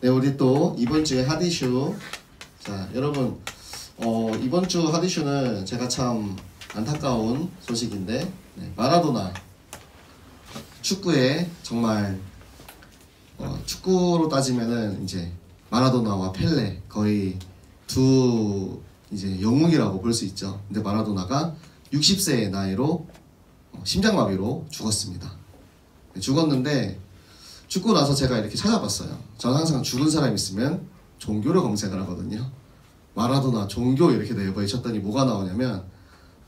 네, 우리 또 이번 주에 핫 이슈. 자, 여러분, 이번 주 핫 이슈는 제가 참 안타까운 소식인데, 네, 마라도나 축구에 정말 축구로 따지면은 이제 마라도나와 펠레 거의 두 이제 영웅이라고 볼 수 있죠. 근데 마라도나가 60세의 나이로 심장마비로 죽었습니다. 네, 죽었는데 죽고 나서 제가 이렇게 찾아봤어요. 저는 항상 죽은 사람 있으면 종교를 검색을 하거든요. 마라도나 종교 이렇게 네이버에 쳤더니 뭐가 나오냐면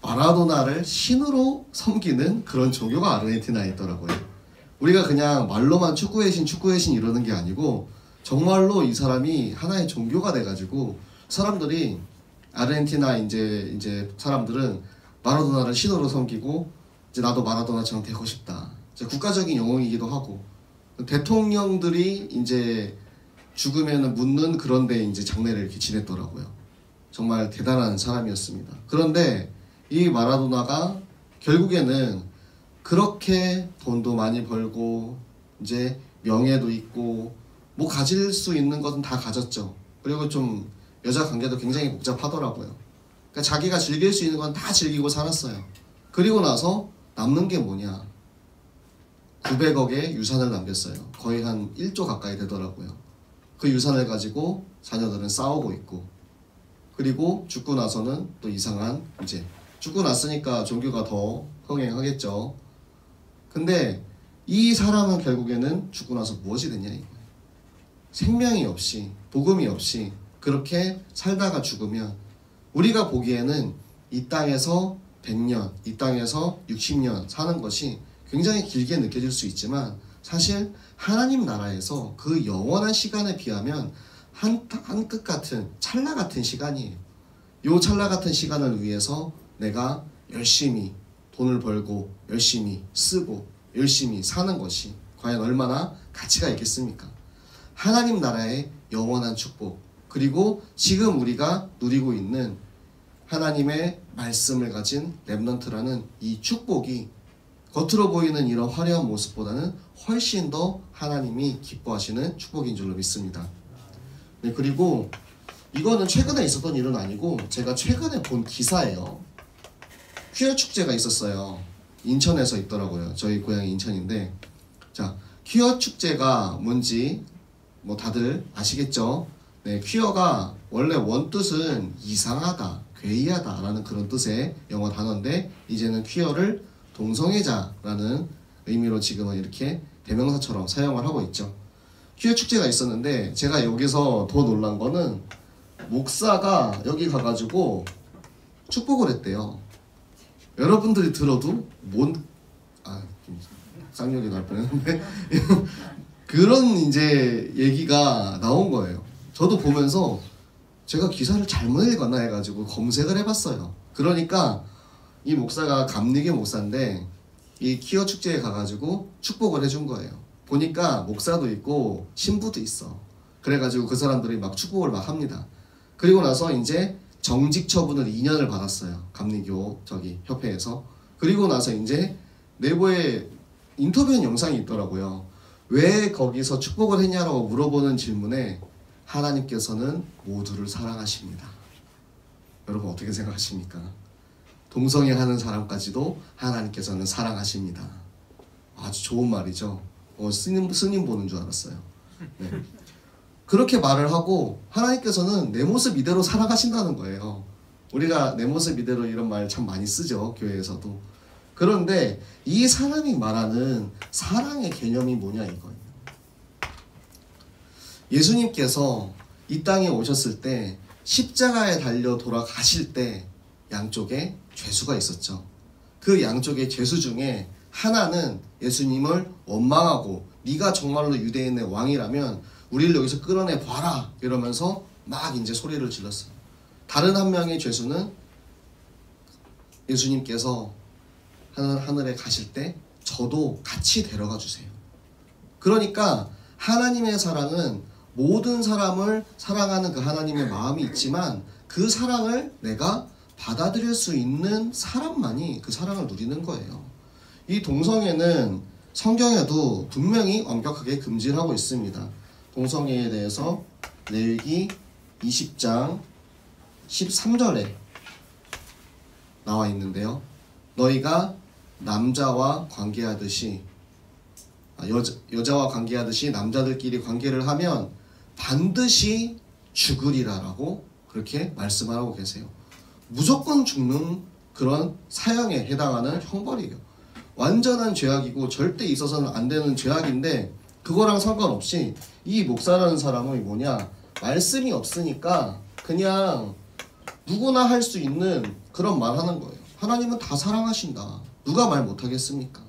마라도나를 신으로 섬기는 그런 종교가 아르헨티나에 있더라고요. 우리가 그냥 말로만 축구의 신 이러는 게 아니고 정말로 이 사람이 하나의 종교가 돼가지고 사람들이 아르헨티나 이제 사람들은 마라도나를 신으로 섬기고 이제 나도 마라도나처럼 되고 싶다. 이제 국가적인 영웅이기도 하고 대통령들이 이제 죽으면 묻는 그런데 이제 장례를 이렇게 지냈더라고요. 정말 대단한 사람이었습니다. 그런데 이 마라도나가 결국에는 그렇게 돈도 많이 벌고 이제 명예도 있고 뭐 가질 수 있는 것은 다 가졌죠. 그리고 좀 여자 관계도 굉장히 복잡하더라고요. 그러니까 자기가 즐길 수 있는 건 다 즐기고 살았어요. 그리고 나서 남는 게 뭐냐? 900억의 유산을 남겼어요. 거의 한 1조 가까이 되더라고요. 그 유산을 가지고 자녀들은 싸우고 있고, 그리고 죽고 나서는 또 이상한 이제 죽고 났으니까 종교가 더 흥행하겠죠. 근데 이 사람은 결국에는 죽고 나서 무엇이 됐냐 이거예요. 생명이 없이 복음이 없이 그렇게 살다가 죽으면 우리가 보기에는 이 땅에서 100년, 이 땅에서 60년 사는 것이 굉장히 길게 느껴질 수 있지만 사실 하나님 나라에서 그 영원한 시간에 비하면 한 끝 같은 찰나 같은 시간이에요. 요 찰나 같은 시간을 위해서 내가 열심히 돈을 벌고 열심히 쓰고 열심히 사는 것이 과연 얼마나 가치가 있겠습니까? 하나님 나라의 영원한 축복, 그리고 지금 우리가 누리고 있는 하나님의 말씀을 가진 렘넌트라는 이 축복이 겉으로 보이는 이런 화려한 모습보다는 훨씬 더 하나님이 기뻐하시는 축복인 줄로 믿습니다. 네, 그리고 이거는 최근에 있었던 일은 아니고 제가 최근에 본 기사예요. 퀴어 축제가 있었어요. 인천에서 있더라고요. 저희 고향이 인천인데, 자, 퀴어 축제가 뭔지 뭐 다들 아시겠죠? 네, 퀴어가 원래 원뜻은 이상하다, 괴이하다 라는 그런 뜻의 영어 단어인데 이제는 퀴어를 동성애자라는 의미로 지금은 이렇게 대명사처럼 사용을 하고 있죠. 퀴어 축제가 있었는데 제가 여기서 더 놀란 거는 목사가 여기 가가지고 축복을 했대요. 여러분들이 들어도 쌍욕이 날 뻔했는데 그런 이제 얘기가 나온 거예요. 저도 보면서 제가 기사를 잘못 읽었나 해가지고 검색을 해봤어요. 그러니까 이 목사가 감리교 목사인데 이 퀴어 축제에 가가지고 축복을 해준 거예요. 보니까 목사도 있고 신부도 있어. 그래가지고 그 사람들이 막 축복을 막 합니다. 그리고 나서 이제 정직 처분을 2년을 받았어요. 감리교 협회에서. 그리고 나서 이제 내부에 인터뷰한 영상이 있더라고요. 왜 거기서 축복을 했냐라고 물어보는 질문에 하나님께서는 모두를 사랑하십니다. 여러분 어떻게 생각하십니까? 동성애 하는 사람까지도 하나님께서는 사랑하십니다. 아주 좋은 말이죠. 스님 보는 줄 알았어요. 네. 그렇게 말을 하고 하나님께서는 내 모습 이대로 사랑하신다는 거예요. 우리가 내 모습 이대로 이런 말 참 많이 쓰죠. 교회에서도. 그런데 이 사람이 말하는 사랑의 개념이 뭐냐 이거예요. 예수님께서 이 땅에 오셨을 때 십자가에 달려 돌아가실 때 양쪽에 죄수가 있었죠. 그 양쪽의 죄수 중에 하나는 예수님을 원망하고 네가 정말로 유대인의 왕이라면 우리를 여기서 끌어내 봐라 이러면서 막 이제 소리를 질렀어요. 다른 한 명의 죄수는 예수님께서 하늘에 가실 때 저도 같이 데려가 주세요. 그러니까 하나님의 사랑은 모든 사람을 사랑하는 그 하나님의 마음이 있지만 그 사랑을 내가 받아들일 수 있는 사람만이 그 사랑을 누리는 거예요. 이 동성애는 성경에도 분명히 엄격하게 금지하고 있습니다. 동성애에 대해서 레위기 20장 13절에 나와 있는데요. 너희가 남자와 관계하듯이 여자와 관계하듯이 남자들끼리 관계를 하면 반드시 죽으리라라고 그렇게 말씀을 하고 계세요. 무조건 죽는 그런 사형에 해당하는 형벌이에요. 완전한 죄악이고 절대 있어서는 안 되는 죄악인데 그거랑 상관없이 이 목사라는 사람은 뭐냐, 말씀이 없으니까 그냥 누구나 할 수 있는 그런 말 하는 거예요. 하나님은 다 사랑하신다. 누가 말 못하겠습니까?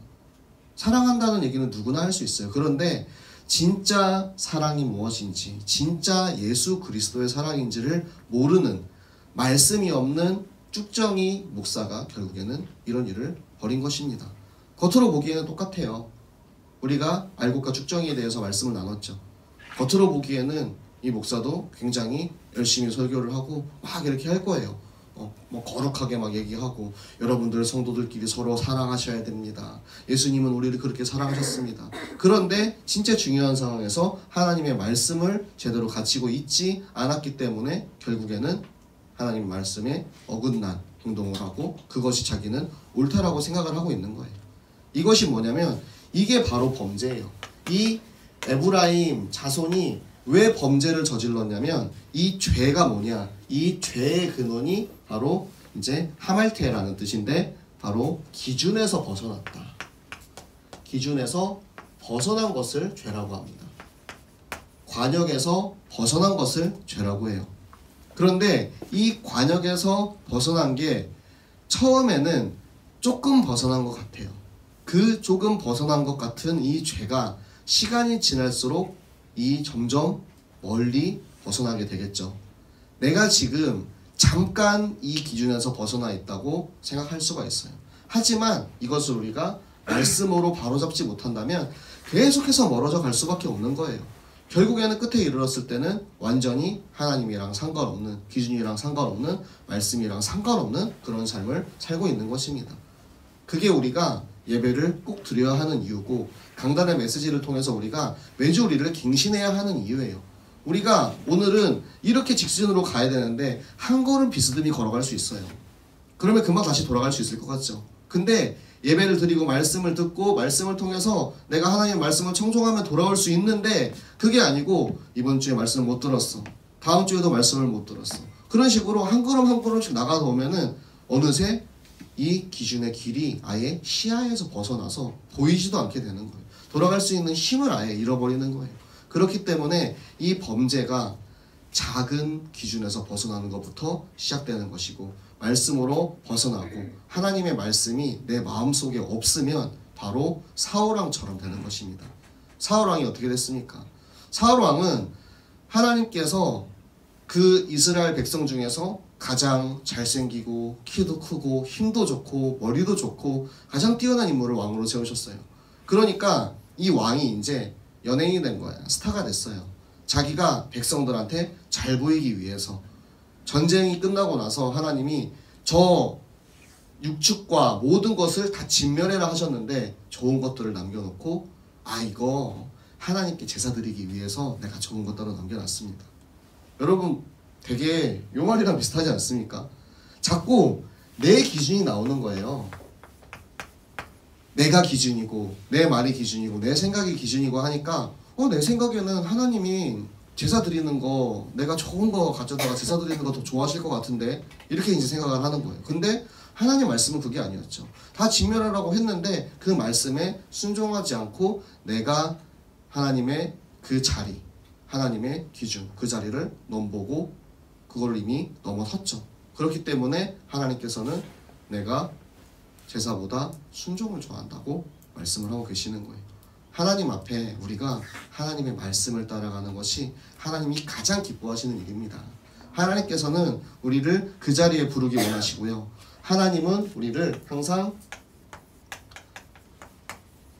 사랑한다는 얘기는 누구나 할 수 있어요. 그런데 진짜 사랑이 무엇인지, 진짜 예수 그리스도의 사랑인지를 모르는 말씀이 없는 쭉정이 목사가 결국에는 이런 일을 벌인 것입니다. 겉으로 보기에는 똑같아요. 우리가 알곡과 쭉정이에 대해서 말씀을 나눴죠. 겉으로 보기에는 이 목사도 굉장히 열심히 설교를 하고 막 이렇게 할 거예요. 뭐 거룩하게 막 얘기하고 여러분들 성도들끼리 서로 사랑하셔야 됩니다. 예수님은 우리를 그렇게 사랑하셨습니다. 그런데 진짜 중요한 상황에서 하나님의 말씀을 제대로 가지고 있지 않았기 때문에 결국에는 하나님 말씀에 어긋난 행동을 하고 그것이 자기는 옳다라고 생각을 하고 있는 거예요. 이것이 뭐냐면 이게 바로 범죄예요. 이 에브라임 자손이 왜 범죄를 저질렀냐면 이 죄가 뭐냐, 이 죄의 근원이 바로 이제 하말테라는 뜻인데 바로 기준에서 벗어났다. 기준에서 벗어난 것을 죄라고 합니다. 관역에서 벗어난 것을 죄라고 해요. 그런데 이 관역에서 벗어난 게 처음에는 조금 벗어난 것 같아요. 그 조금 벗어난 것 같은 이 죄가 시간이 지날수록 점점 멀리 벗어나게 되겠죠. 내가 지금 잠깐 이 기준에서 벗어나 있다고 생각할 수가 있어요. 하지만 이것을 우리가 말씀으로 바로잡지 못한다면 계속해서 멀어져 갈 수밖에 없는 거예요. 결국에는 끝에 이르렀을 때는 완전히 하나님이랑 상관없는, 기준이랑 상관없는, 말씀이랑 상관없는 그런 삶을 살고 있는 것입니다. 그게 우리가 예배를 꼭 드려야 하는 이유고 강단의 메시지를 통해서 우리가 매주 우리를 갱신해야 하는 이유예요. 우리가 오늘은 이렇게 직진으로 가야 되는데 한 걸음 비스듬히 걸어갈 수 있어요. 그러면 금방 다시 돌아갈 수 있을 것 같죠. 근데 예배를 드리고 말씀을 듣고 말씀을 통해서 내가 하나님의 말씀을 청종하면 돌아올 수 있는데 그게 아니고 이번 주에 말씀을 못 들었어. 다음 주에도 말씀을 못 들었어. 그런 식으로 한 걸음 한 걸음씩 나가다 보면은 어느새 이 기준의 길이 아예 시야에서 벗어나서 보이지도 않게 되는 거예요. 돌아갈 수 있는 힘을 아예 잃어버리는 거예요. 그렇기 때문에 이 범죄가 작은 기준에서 벗어나는 것부터 시작되는 것이고 말씀으로 벗어나고 하나님의 말씀이 내 마음속에 없으면 바로 사울왕처럼 되는 것입니다. 사울왕이 어떻게 됐습니까? 사울왕은 하나님께서 그 이스라엘 백성 중에서 가장 잘생기고 키도 크고 힘도 좋고 머리도 좋고 가장 뛰어난 인물을 왕으로 세우셨어요. 그러니까 이 왕이 이제 연예인이 된 거야. 스타가 됐어요. 자기가 백성들한테 잘 보이기 위해서. 전쟁이 끝나고 나서 하나님이 저 육축과 모든 것을 다 진멸해라 하셨는데 좋은 것들을 남겨놓고 이거 하나님께 제사 드리기 위해서 내가 좋은 것들을 남겨놨습니다. 여러분 되게 용알이랑 비슷하지 않습니까? 자꾸 내 기준이 나오는 거예요. 내가 기준이고 내 말이 기준이고 내 생각이 기준이고 하니까 내 생각에는 하나님이 제사 드리는 거 내가 좋은 거 가져다가 제사 드리는 거 더 좋아하실 것 같은데 이렇게 이제 생각을 하는 거예요. 근데 하나님 말씀은 그게 아니었죠. 다 직면하라고 했는데 그 말씀에 순종하지 않고 내가 하나님의 그 자리, 하나님의 기준, 그 자리를 넘보고 그걸 이미 넘어섰죠. 그렇기 때문에 하나님께서는 내가 제사보다 순종을 좋아한다고 말씀을 하고 계시는 거예요. 하나님 앞에 우리가 하나님의 말씀을 따라가는 것이 하나님이 가장 기뻐하시는 일입니다. 하나님께서는 우리를 그 자리에 부르기 원하시고요. 하나님은 우리를 항상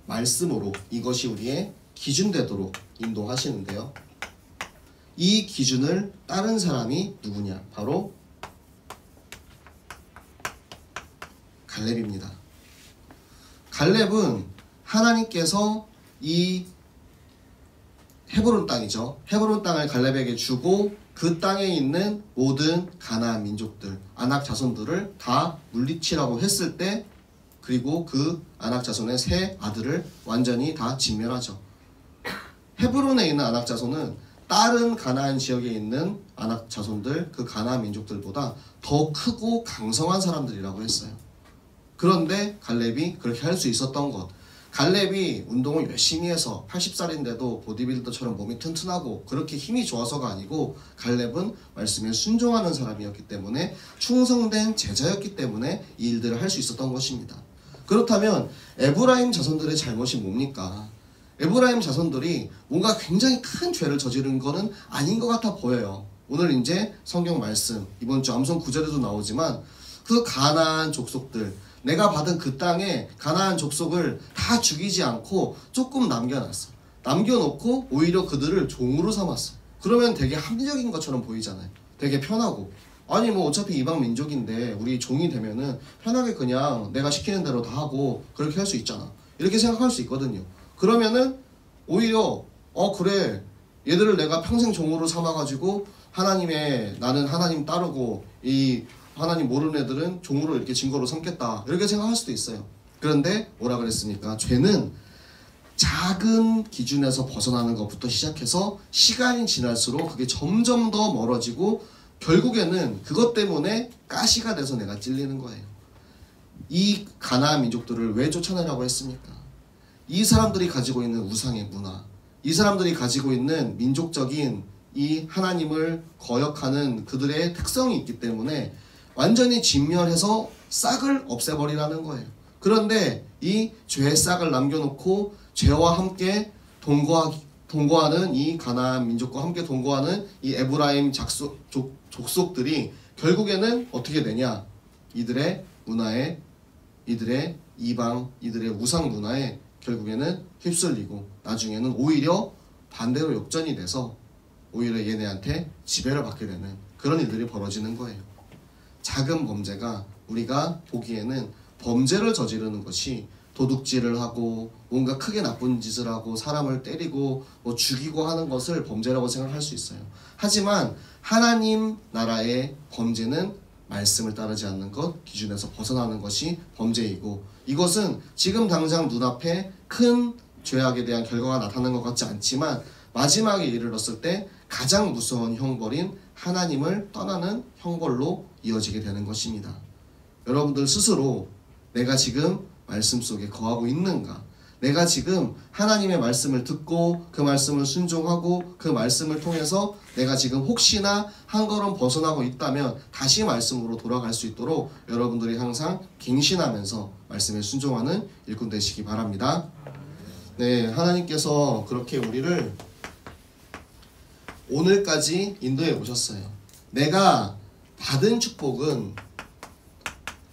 말씀으로 이것이 우리의 기준 되도록 인도하시는데요. 이 기준을 따른 사람이 누구냐? 바로 갈렙입니다. 갈렙은 하나님께서 이 헤브론 땅이죠. 헤브론 땅을 갈렙에게 주고 그 땅에 있는 모든 가나안 민족들, 아낙 자손들을 다 물리치라고 했을 때, 그리고 그 아낙 자손의 세 아들을 완전히 다 진멸하죠. 헤브론에 있는 아낙 자손은 다른 가나안 지역에 있는 아낙 자손들, 그 가나안 민족들보다 더 크고 강성한 사람들이라고 했어요. 그런데 갈렙이 그렇게 할 수 있었던 것, 갈렙이 운동을 열심히 해서 80살인데도 보디빌더처럼 몸이 튼튼하고 그렇게 힘이 좋아서가 아니고, 갈렙은 말씀에 순종하는 사람이었기 때문에, 충성된 제자였기 때문에 이 일들을 할 수 있었던 것입니다. 그렇다면 에브라임 자손들의 잘못이 뭡니까? 에브라임 자손들이 뭔가 굉장히 큰 죄를 저지른 거는 아닌 것 같아 보여요. 오늘 이제 성경 말씀, 이번 주 암송 9절에도 나오지만, 그 가나안 족속들, 내가 받은 그 땅에 가나안 족속을 다 죽이지 않고 조금 남겨놨어. 남겨놓고 오히려 그들을 종으로 삼았어. 그러면 되게 합리적인 것처럼 보이잖아요. 되게 편하고, 아니 뭐 어차피 이방 민족인데 우리 종이 되면은 편하게 그냥 내가 시키는 대로 다 하고 그렇게 할 수 있잖아, 이렇게 생각할 수 있거든요. 그러면은 오히려 그래, 얘들을 내가 평생 종으로 삼아가지고 하나님의, 나는 하나님 따르고 이 하나님 모르는 애들은 종으로 이렇게 증거로 삼겠다, 이렇게 생각할 수도 있어요. 그런데 뭐라 그랬습니까? 죄는 작은 기준에서 벗어나는 것부터 시작해서 시간이 지날수록 그게 점점 더 멀어지고, 결국에는 그것 때문에 가시가 돼서 내가 찔리는 거예요. 이 가나안 민족들을 왜 쫓아내라고 했습니까? 이 사람들이 가지고 있는 우상의 문화, 이 사람들이 가지고 있는 민족적인 이 하나님을 거역하는 그들의 특성이 있기 때문에 완전히 진멸해서 싹을 없애버리라는 거예요. 그런데 이 죄의 싹을 남겨놓고 죄와 함께 동거하는 이 가나안 민족과 함께 동거하는 이 에브라임 족속들이 결국에는 어떻게 되냐? 이들의 문화에, 이들의 이방, 이들의 우상 문화에 결국에는 휩쓸리고, 나중에는 오히려 반대로 역전이 돼서 오히려 얘네한테 지배를 받게 되는 그런 일들이 벌어지는 거예요. 작은 범죄가 우리가 보기에는 범죄를 저지르는 것이, 도둑질을 하고 뭔가 크게 나쁜 짓을 하고 사람을 때리고 뭐 죽이고 하는 것을 범죄라고 생각할 수 있어요. 하지만 하나님 나라의 범죄는 말씀을 따르지 않는 것, 기준에서 벗어나는 것이 범죄이고, 이것은 지금 당장 눈앞에 큰 죄악에 대한 결과가 나타나는 것 같지 않지만 마지막에 이르렀을 때 가장 무서운 형벌인 하나님을 떠나는 형벌로 이어지게 되는 것입니다. 여러분들 스스로 내가 지금 말씀 속에 거하고 있는가? 내가 지금 하나님의 말씀을 듣고 그 말씀을 순종하고 그 말씀을 통해서 내가 지금 혹시나 한 걸음 벗어나고 있다면 다시 말씀으로 돌아갈 수 있도록 여러분들이 항상 갱신하면서 말씀에 순종하는 일꾼 되시기 바랍니다. 네, 하나님께서 그렇게 우리를 오늘까지 인도해 오셨어요. 내가 받은 축복은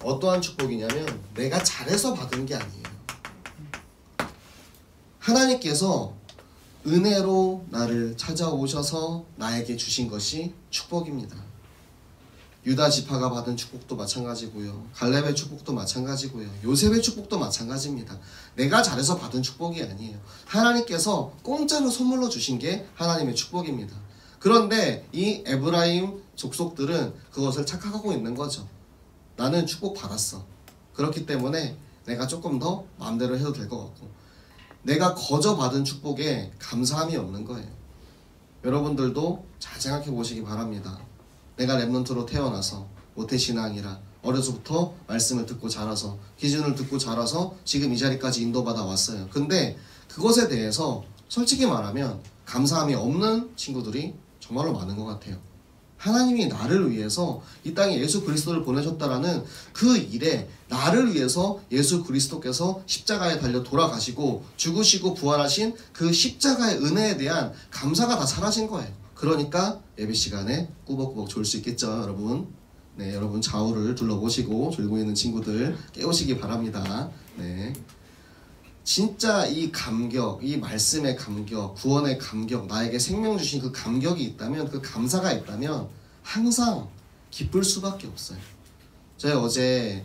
어떠한 축복이냐면 내가 잘해서 받은 게 아니에요. 하나님께서 은혜로 나를 찾아오셔서 나에게 주신 것이 축복입니다. 유다 지파가 받은 축복도 마찬가지고요. 갈렙의 축복도 마찬가지고요. 요셉의 축복도 마찬가지입니다. 내가 잘해서 받은 축복이 아니에요. 하나님께서 공짜로 선물로 주신 게 하나님의 축복입니다. 그런데 이 에브라임 족속들은 그것을 착각하고 있는 거죠. 나는 축복 받았어. 그렇기 때문에 내가 조금 더 마음대로 해도 될 것 같고, 내가 거저 받은 축복에 감사함이 없는 거예요. 여러분들도 잘 생각해 보시기 바랍니다. 내가 랩런트로 태어나서 모태신앙이라 어려서부터 말씀을 듣고 자라서 기준을 듣고 자라서 지금 이 자리까지 인도받아 왔어요. 근데 그것에 대해서 솔직히 말하면 감사함이 없는 친구들이 정말로 많은 것 같아요. 하나님이 나를 위해서 이 땅에 예수 그리스도를 보내셨다라는 그 일에, 나를 위해서 예수 그리스도께서 십자가에 달려 돌아가시고 죽으시고 부활하신 그 십자가의 은혜에 대한 감사가 다 사라진 거예요. 그러니까 예배 시간에 꾸벅꾸벅 졸 수 있겠죠, 여러분. 네, 여러분 좌우를 둘러보시고 졸고 있는 친구들 깨우시기 바랍니다. 네. 진짜 이 감격, 이 말씀의 감격, 구원의 감격, 나에게 생명 주신 그 감격이 있다면, 그 감사가 있다면 항상 기쁠 수밖에 없어요. 저희 어제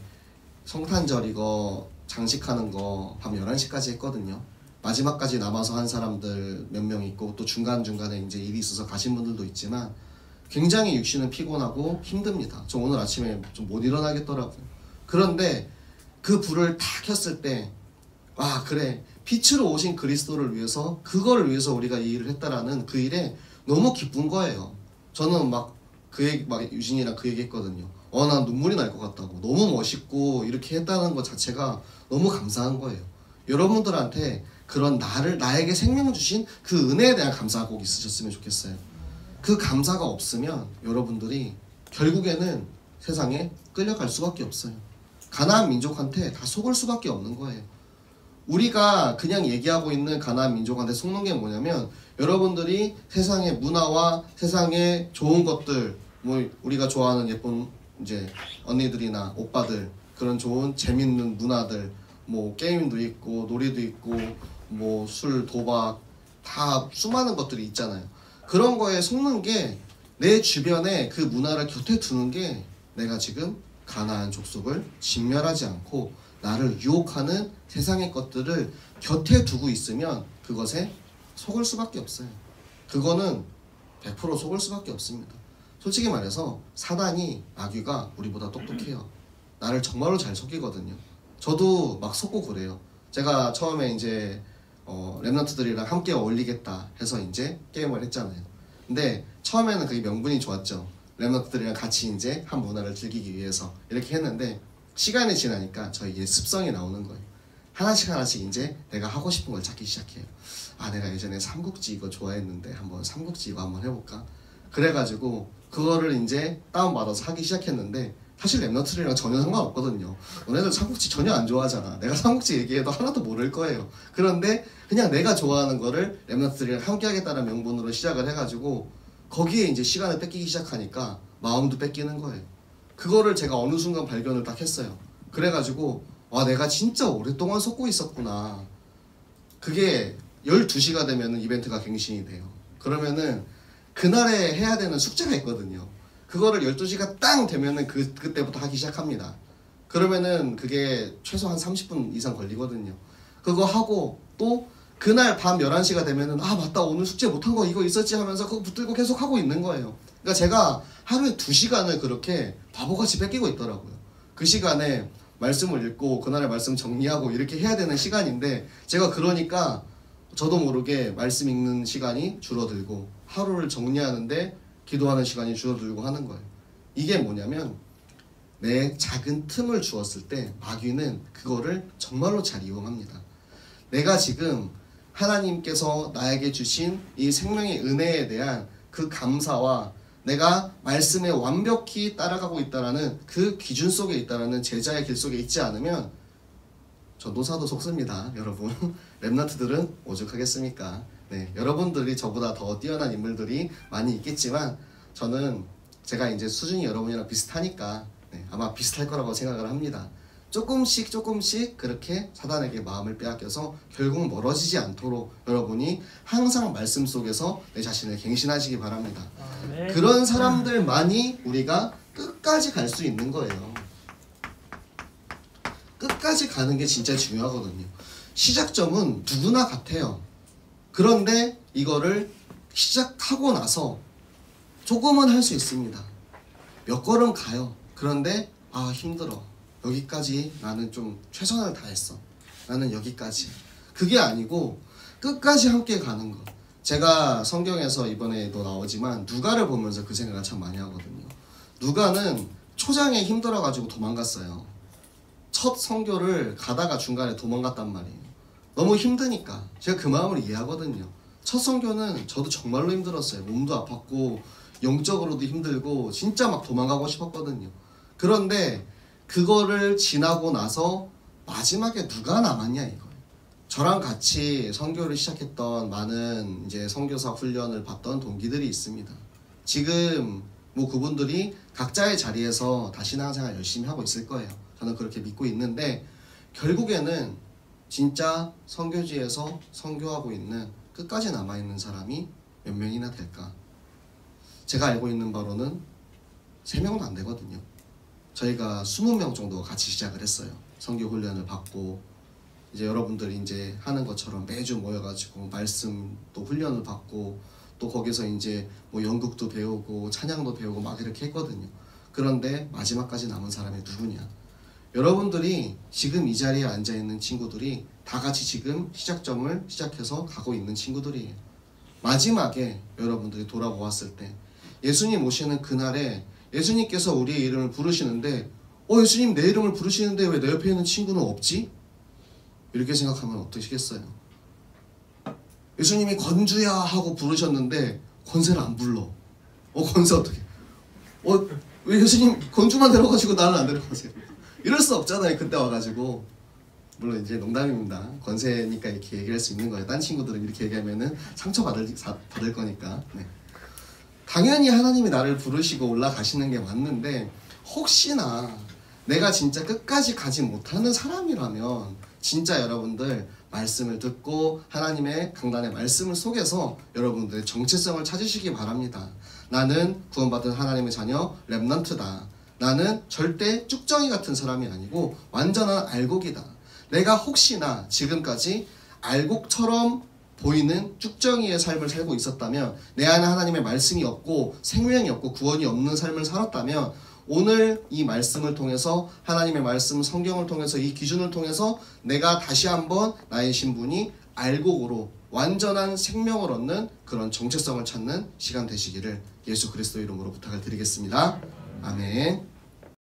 성탄절 이거 장식하는 거 밤 11시까지 했거든요. 마지막까지 남아서 한 사람들 몇 명 있고 또 중간중간에 이제 일이 있어서 가신 분들도 있지만 굉장히 육신은 피곤하고 힘듭니다. 저 오늘 아침에 좀 못 일어나겠더라고요. 그런데 그 불을 다 켰을 때 와 그래 빛으로 오신 그리스도를 위해서 그거를 위해서 우리가 이 일을 했다라는 그 일에 너무 기쁜 거예요. 저는 막 유진이랑 그 얘기 했거든요. 난 눈물이 날 것 같다고. 너무 멋있고 이렇게 했다는 것 자체가 너무 감사한 거예요. 여러분들한테 그런 나에게 생명 주신 그 은혜에 대한 감사가 꼭 있으셨으면 좋겠어요. 그 감사가 없으면 여러분들이 결국에는 세상에 끌려갈 수밖에 없어요. 가나안 민족한테 다 속을 수밖에 없는 거예요. 우리가 그냥 얘기하고 있는 가나안 민족한테 속는 게 뭐냐면 여러분들이 세상의 문화와 세상의 좋은 것들 뭐 우리가 좋아하는 예쁜 이제 언니들이나 오빠들 그런 좋은 재밌는 문화들 뭐 게임도 있고 놀이도 있고 뭐 술 도박 다 수많은 것들이 있잖아요. 그런 거에 속는 게 내 주변에 그 문화를 곁에 두는 게 내가 지금 가나안 족속을 진멸하지 않고 나를 유혹하는 세상의 것들을 곁에 두고 있으면 그것에 속을 수밖에 없어요. 그거는 100% 속을 수밖에 없습니다. 솔직히 말해서 사단이 마귀가 우리보다 똑똑해요. 나를 정말로 잘 속이거든요. 저도 막 속고 그래요. 제가 처음에 이제 랩런트들이랑 함께 어울리겠다 해서 이제 게임을 했잖아요. 근데 처음에는 그게 명분이 좋았죠. 랩런트들이랑 같이 이제 한 문화를 즐기기 위해서 이렇게 했는데 시간이 지나니까 저에게 습성이 나오는 거예요. 하나씩 이제 내가 하고 싶은 걸 찾기 시작해요. 내가 예전에 삼국지 이거 좋아했는데 한번 삼국지 이거 한번 해볼까? 그래가지고 그거를 이제 다운받아서 하기 시작했는데 사실 랩런트들이랑 전혀 상관없거든요. 너네들 삼국지 전혀 안 좋아하잖아. 내가 삼국지 얘기해도 하나도 모를 거예요. 그런데 그냥 내가 좋아하는 거를 랩런트들이랑 함께 하겠다는 명분으로 시작을 해가지고 거기에 이제 시간을 뺏기기 시작하니까 마음도 뺏기는 거예요. 그거를 제가 어느 순간 발견을 딱 했어요. 그래가지고 내가 진짜 오랫동안 속고 있었구나. 그게 12시가 되면 이벤트가 갱신이 돼요. 그러면은 그날에 해야 되는 숙제가 있거든요. 그거를 12시가 땅 되면은 그때부터 하기 시작합니다. 그러면은 그게 최소 한 30분 이상 걸리거든요. 그거 하고 또 그날 밤 11시가 되면은 맞다 오늘 숙제 못한 거 이거 있었지 하면서 그거 붙들고 계속 하고 있는 거예요. 그러니까 제가 하루에 2시간을 그렇게 바보같이 뺏기고 있더라고요. 그 시간에 말씀을 읽고 그날의 말씀 정리하고 이렇게 해야 되는 시간인데 제가 그러니까 저도 모르게 말씀 읽는 시간이 줄어들고 하루를 정리하는데 기도하는 시간이 줄어들고 하는 거예요. 이게 뭐냐면 내 작은 틈을 주었을 때 마귀는 그거를 정말로 잘 이용합니다. 내가 지금 하나님께서 나에게 주신 이 생명의 은혜에 대한 그 감사와 내가 말씀에 완벽히 따라가고 있다라는 그 기준 속에 있다라는 제자의 길 속에 있지 않으면 전도사도 속습니다. 여러분 랩런트들은 오죽하겠습니까? 네, 여러분들이 저보다 더 뛰어난 인물들이 많이 있겠지만 저는 제가 이제 수준이 여러분이랑 비슷하니까 아마 비슷할 거라고 생각을 합니다. 조금씩 그렇게 사단에게 마음을 빼앗겨서 결국 멀어지지 않도록 여러분이 항상 말씀 속에서 내 자신을 갱신하시기 바랍니다. 네. 그런 사람들만이 우리가 끝까지 갈 수 있는 거예요. 끝까지 가는 게 진짜 중요하거든요. 시작점은 누구나 같아요. 그런데 이거를 시작하고 나서 조금은 할 수 있습니다. 몇 걸음 가요. 그런데 힘들어. 여기까지 나는 좀 최선을 다했어. 나는 여기까지. 그게 아니고 끝까지 함께 가는 것. 제가 성경에서 이번에도 나오지만 누가를 보면서 그 생각을 참 많이 하거든요. 누가는 초장에 힘들어가지고 도망갔어요. 첫 선교를 가다가 중간에 도망갔단 말이에요. 너무 힘드니까. 제가 그 마음을 이해하거든요. 첫 선교는 저도 정말로 힘들었어요. 몸도 아팠고 영적으로도 힘들고 진짜 막 도망가고 싶었거든요. 그런데 그거를 지나고 나서 마지막에 누가 남았냐 이거예요. 저랑 같이 선교를 시작했던 많은 이제 선교사 훈련을 받던 동기들이 있습니다. 지금 뭐 그분들이 각자의 자리에서 다 신앙생활 열심히 하고 있을 거예요. 저는 그렇게 믿고 있는데 결국에는 진짜 선교지에서 선교하고 있는 끝까지 남아있는 사람이 몇 명이나 될까? 제가 알고 있는 바로는 3명도 안 되거든요. 저희가 20명 정도 같이 시작을 했어요. 선교 훈련을 받고 이제 여러분들이 이제 하는 것처럼 매주 모여가지고 말씀도 훈련을 받고 또 거기서 이제 뭐 연극도 배우고 찬양도 배우고 막 이렇게 했거든요. 그런데 마지막까지 남은 사람이 누구냐? 여러분들이 지금 이 자리에 앉아있는 친구들이 다 같이 지금 시작점을 시작해서 가고 있는 친구들이에요. 마지막에 여러분들이 돌아보았을 때 예수님 오시는 그날에 예수님께서 우리의 이름을 부르시는데 예수님 내 이름을 부르시는데 왜 내 옆에 있는 친구는 없지? 이렇게 생각하면 어떠시겠어요? 예수님이 건주야 하고 부르셨는데 권세를 안 불러. 권세 어떻게? 왜 예수님 건주만 데려가시고 나는 안 데려가세요? 이럴 수 없잖아요. 그때 와가지고. 물론 이제 농담입니다. 권세니까 이렇게 얘기할 수 있는 거예요. 딴 친구들은 이렇게 얘기하면은 상처받을 거니까. 네. 당연히 하나님이 나를 부르시고 올라가시는 게 맞는데 혹시나 내가 진짜 끝까지 가지 못하는 사람이라면 진짜 여러분들 말씀을 듣고 하나님의 강단의 말씀을 속에서 여러분들의 정체성을 찾으시기 바랍니다. 나는 구원받은 하나님의 자녀 렘넌트다. 나는 절대 쭉정이 같은 사람이 아니고 완전한 알곡이다. 내가 혹시나 지금까지 알곡처럼 보이는 쭉정이의 삶을 살고 있었다면, 내 안에 하나님의 말씀이 없고 생명이 없고 구원이 없는 삶을 살았다면, 오늘 이 말씀을 통해서, 하나님의 말씀 성경을 통해서, 이 기준을 통해서 내가 다시 한번 나의 신분이 알곡으로 완전한 생명을 얻는 그런 정체성을 찾는 시간 되시기를 예수 그리스도 이름으로 부탁을 드리겠습니다. 아멘.